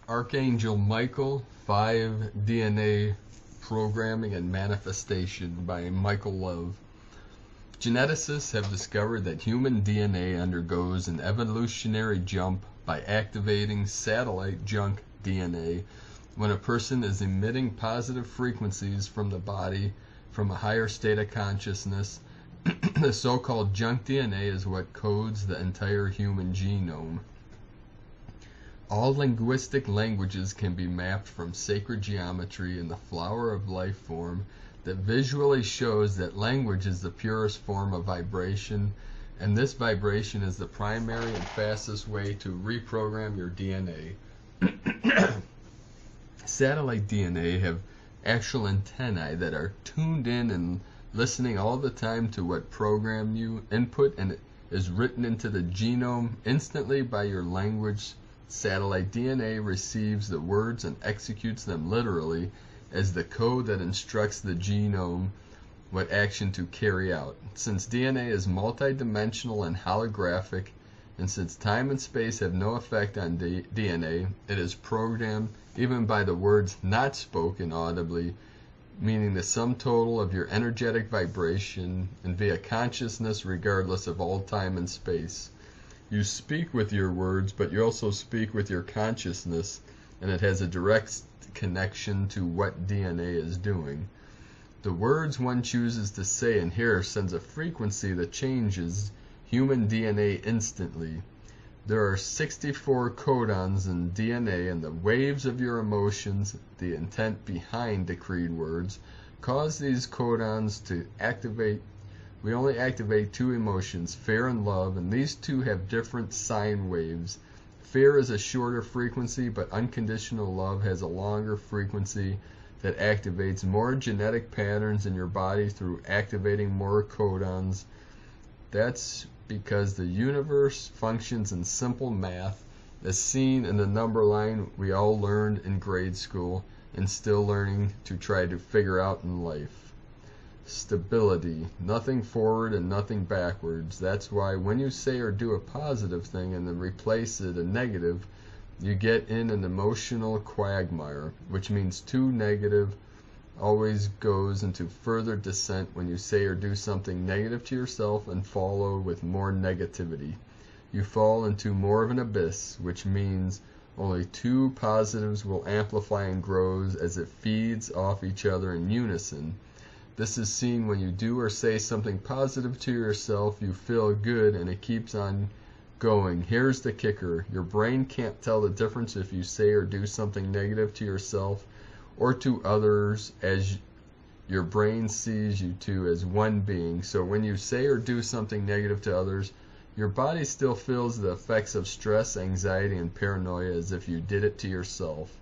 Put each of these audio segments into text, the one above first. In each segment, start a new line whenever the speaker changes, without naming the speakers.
Archangel Michael, 5 DNA Programming and Manifestation by Michael Love. Geneticists have discovered that human DNA undergoes an evolutionary jump by activating satellite junk DNA when a person is emitting positive frequencies from the body from a higher state of consciousness. The so-called junk DNA is what codes the entire human genome. All linguistic languages can be mapped from sacred geometry in the flower of life form that visually shows that language is the purest form of vibration, and this vibration is the primary and fastest way to reprogram your DNA. Satellite DNA have actual antennae that are tuned in and listening all the time to what program you input, and it is written into the genome instantly by your language. Satellite DNA receives the words and executes them literally as the code that instructs the genome what action to carry out. Since DNA is multidimensional and holographic, and since time and space have no effect on DNA, it is programmed even by the words not spoken audibly, meaning the sum total of your energetic vibration and via consciousness regardless of all time and space. You speak with your words, but you also speak with your consciousness, and it has a direct connection to what DNA is doing. The words one chooses to say and hear sends a frequency that changes human DNA instantly. There are 64 codons in DNA, and the waves of your emotions, the intent behind decreed words, cause these codons to activate. We only activate 2 emotions, fear and love, and these 2 have different sine waves. Fear is a shorter frequency, but unconditional love has a longer frequency that activates more genetic patterns in your body through activating more codons. That's because the universe functions in simple math, as seen in the number line we all learned in grade school and still learning to try to figure out in life. Stability, nothing forward and nothing backwards. That's why when you say or do a positive thing and then replace it a negative, you get in an emotional quagmire, which means 2 negative always goes into further descent when you say or do something negative to yourself and follow with more negativity. You fall into more of an abyss, which means only 2 positives will amplify and grows as it feeds off each other in unison. This is seen when you do or say something positive to yourself, you feel good and it keeps on going. Here's the kicker. Your brain can't tell the difference if you say or do something negative to yourself or to others, as your brain sees you two as one being. So when you say or do something negative to others, your body still feels the effects of stress, anxiety, and paranoia as if you did it to yourself.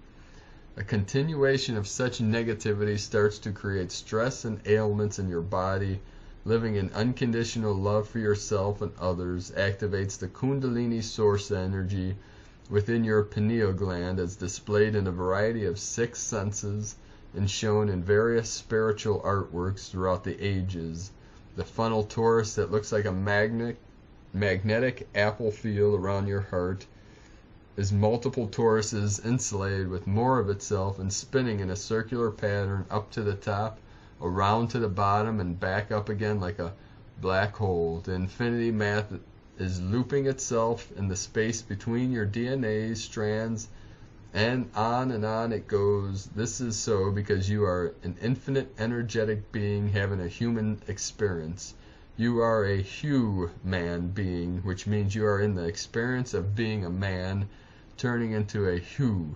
A continuation of such negativity starts to create stress and ailments in your body. Living in unconditional love for yourself and others activates the Kundalini source energy within your pineal gland, as displayed in a variety of 6 senses and shown in various spiritual artworks throughout the ages. The funnel torus that looks like a magnetic apple field around your heart is multiple toruses insulated with more of itself and spinning in a circular pattern up to the top, around to the bottom, and back up again like a black hole. The infinity math is looping itself in the space between your DNA strands, and on it goes. This is so because you are an infinite energetic being having a human experience. You are a human being, which means you are in the experience of being a man turning into a hu,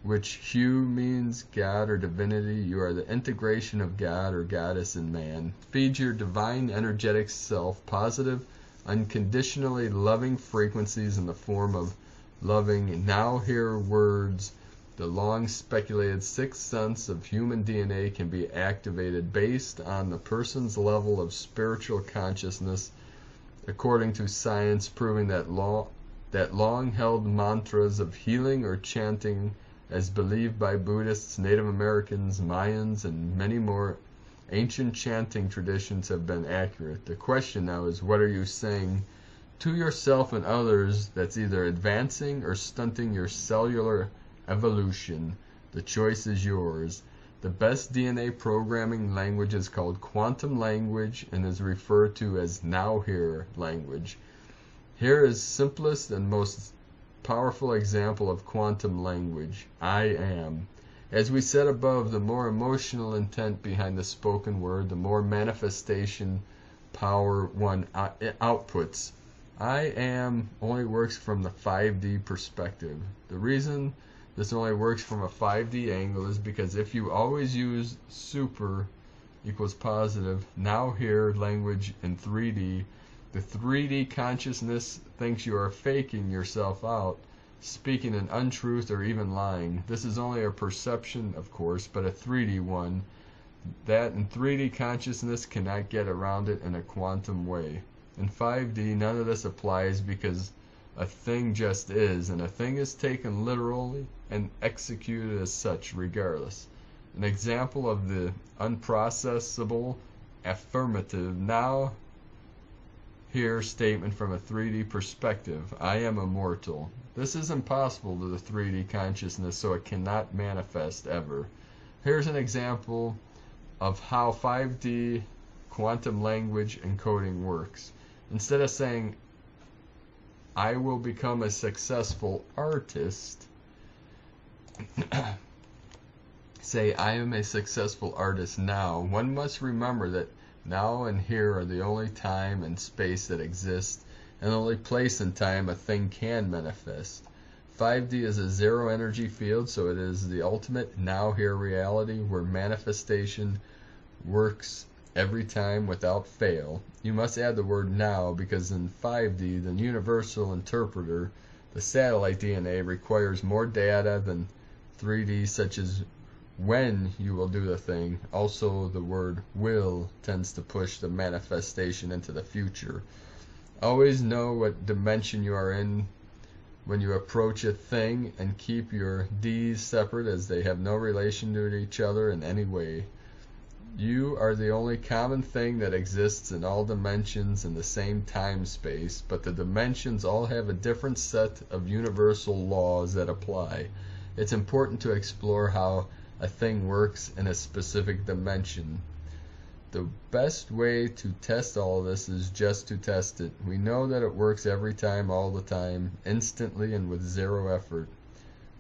which hu means God or divinity. You are the integration of God or goddess in man. Feed your divine energetic self positive, unconditionally loving frequencies in the form of loving now hear words. The long speculated 6th sense of human DNA can be activated based on the person's level of spiritual consciousness, according to science, proving that long-held mantras of healing or chanting, as believed by Buddhists, Native Americans, Mayans, and many more ancient chanting traditions, have been accurate. The question now is, what are you saying to yourself and others that's either advancing or stunting your cellular evolution. The choice is yours. The best DNA programming language is called quantum language and is referred to as now-here language. Here is simplest and most powerful example of quantum language. I am. As we said above, the more emotional intent behind the spoken word, the more manifestation power one outputs. I am only works from the 5D perspective. The reason this only works from a 5D angle is because if you always use super equals positive, now here language in 3D, the 3D consciousness thinks you are faking yourself out, speaking an untruth or even lying. This is only a perception, of course, but a 3D one. That in 3D consciousness cannot get around it in a quantum way. In 5D, none of this applies because a thing just is, and a thing is taken literally and executed as such regardless. An example of the unprocessable affirmative now here statement from a 3D perspective. I am immortal. This is impossible to the 3D consciousness, so it cannot manifest ever. Here's an example of how 5D quantum language encoding works. Instead of saying, I will become a successful artist, say, I am a successful artist now. One must remember that now and here are the only time and space that exist, and the only place and time a thing can manifest. 5D is a zero energy field, so it is the ultimate now-here reality where manifestation works every time without fail. You must add the word now because in 5D, the universal interpreter, the satellite DNA, requires more data than 3D, such as when you will do the thing. Also, the word will tends to push the manifestation into the future. Always know what dimension you are in when you approach a thing, and keep your D's separate as they have no relation to each other in any way. You are the only common thing that exists in all dimensions in the same time space, but the dimensions all have a different set of universal laws that apply. It's important to explore how a thing works in a specific dimension. The best way to test all this is just to test it. We know that it works every time, all the time, instantly and with zero effort.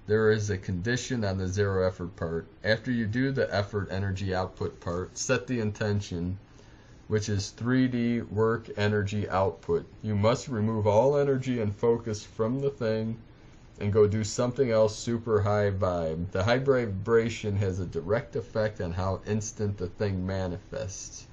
There is a condition on the zero effort part. After you do the effort energy output part, set the intention, which is 3D work energy output. You must remove all energy and focus from the thing and go do something else super high vibe. The high vibration has a direct effect on how instant the thing manifests.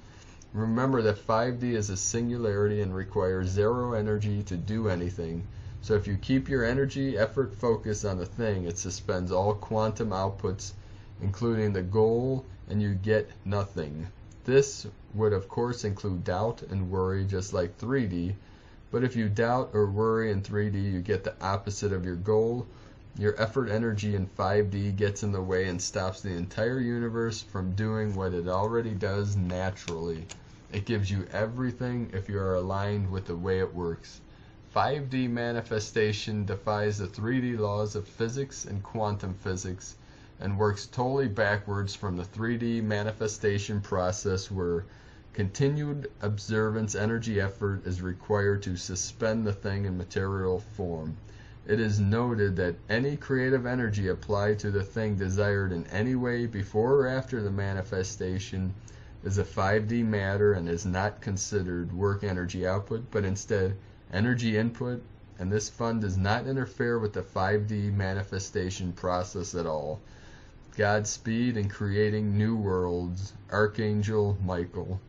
Remember that 5D is a singularity and requires zero energy to do anything. So if you keep your energy, effort, focus on the thing, it suspends all quantum outputs, including the goal, and you get nothing. This would of course include doubt and worry, just like 3D. But if you doubt or worry in 3D, you get the opposite of your goal. Your effort energy in 5D gets in the way and stops the entire universe from doing what it already does naturally. It gives you everything if you are aligned with the way it works. 5D manifestation defies the 3D laws of physics and quantum physics and works totally backwards from the 3D manifestation process, where continued observance energy effort is required to suspend the thing in material form. It is noted that any creative energy applied to the thing desired in any way before or after the manifestation is a 5D matter and is not considered work energy output, but instead energy input, and this fund does not interfere with the 5D manifestation process at all. Godspeed in creating new worlds. Archangel Michael.